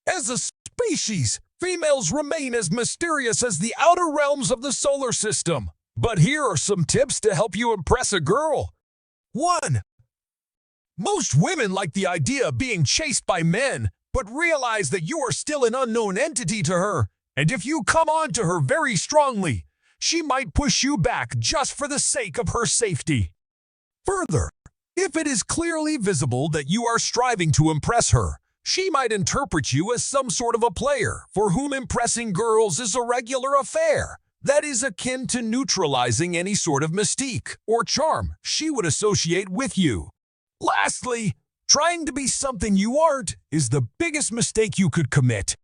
As a species, females remain as mysterious as the outer realms of the solar system. But here are some tips to help you impress a girl. 1. Most women like the idea of being chased by men, but realize that you are still an unknown entity to her, and if you come on to her very strongly, she might push you back just for the sake of her safety. Further, if it is clearly visible that you are striving to impress her, she might interpret you as some sort of a player for whom impressing girls is a regular affair. That is akin to neutralizing any sort of mystique or charm she would associate with you. Lastly, trying to be something you aren't is the biggest mistake you could commit.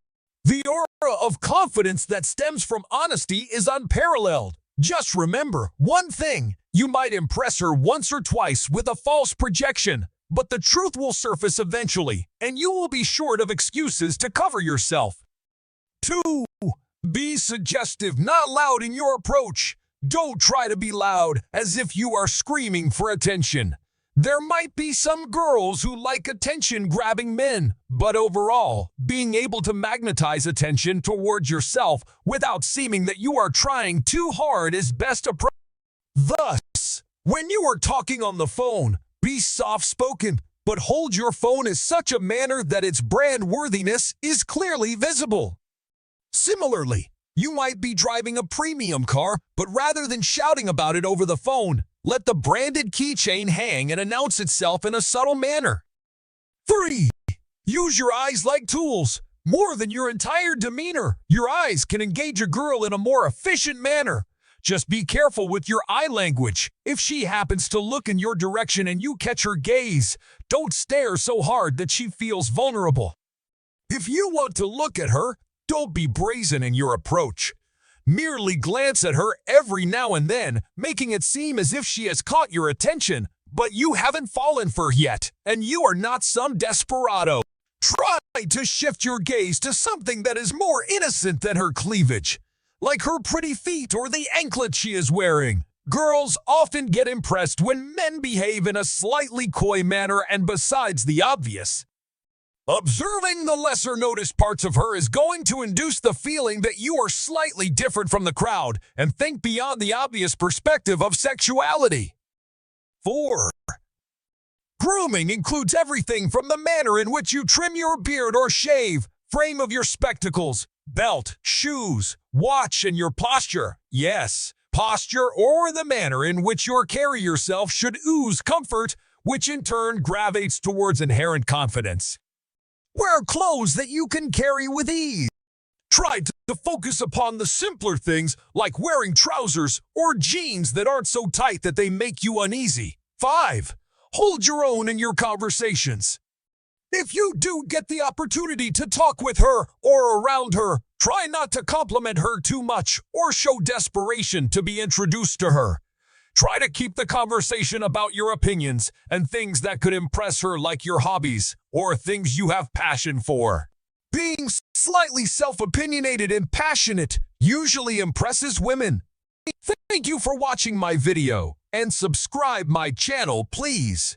The aura of confidence that stems from honesty is unparalleled. Just remember one thing, you might impress her once or twice with a false projection, but the truth will surface eventually, and you will be short of excuses to cover yourself. 2. Be suggestive, not loud in your approach. Don't try to be loud as if you are screaming for attention. There might be some girls who like attention-grabbing men, but overall, being able to magnetize attention towards yourself without seeming that you are trying too hard is best approach. Thus, when you are talking on the phone, be soft-spoken, but hold your phone in such a manner that its brand worthiness is clearly visible. Similarly, you might be driving a premium car, but rather than shouting about it over the phone, let the branded keychain hang and announce itself in a subtle manner. 3. Use your eyes like tools. More than your entire demeanor, your eyes can engage a girl in a more efficient manner. Just be careful with your eye language. If she happens to look in your direction and you catch her gaze, don't stare so hard that she feels vulnerable. If you want to look at her, don't be brazen in your approach. Merely glance at her every now and then, making it seem as if she has caught your attention, but you haven't fallen for her yet, and you are not some desperado. Try to shift your gaze to something that is more innocent than her cleavage, like her pretty feet or the anklet she is wearing. Girls often get impressed when men behave in a slightly coy manner, and besides the obvious, observing the lesser-noticed parts of her is going to induce the feeling that you are slightly different from the crowd and think beyond the obvious perspective of sexuality. 4. Grooming includes everything from the manner in which you trim your beard or shave, frame of your spectacles, belt, shoes, watch, and your posture. Yes, posture or the manner in which you carry yourself should ooze comfort, which in turn gravitates towards inherent confidence. Wear clothes that you can carry with ease. Try to focus upon the simpler things like wearing trousers or jeans that aren't so tight that they make you uneasy. 5. Hold your own in your conversations. If you do get the opportunity to talk with her or around her, try not to compliment her too much or show desperation to be introduced to her. Try to keep the conversation about your opinions and things that could impress her, like your hobbies or things you have passion for. Being slightly self-opinionated and passionate usually impresses women. Thank you for watching my video, and subscribe my channel, please.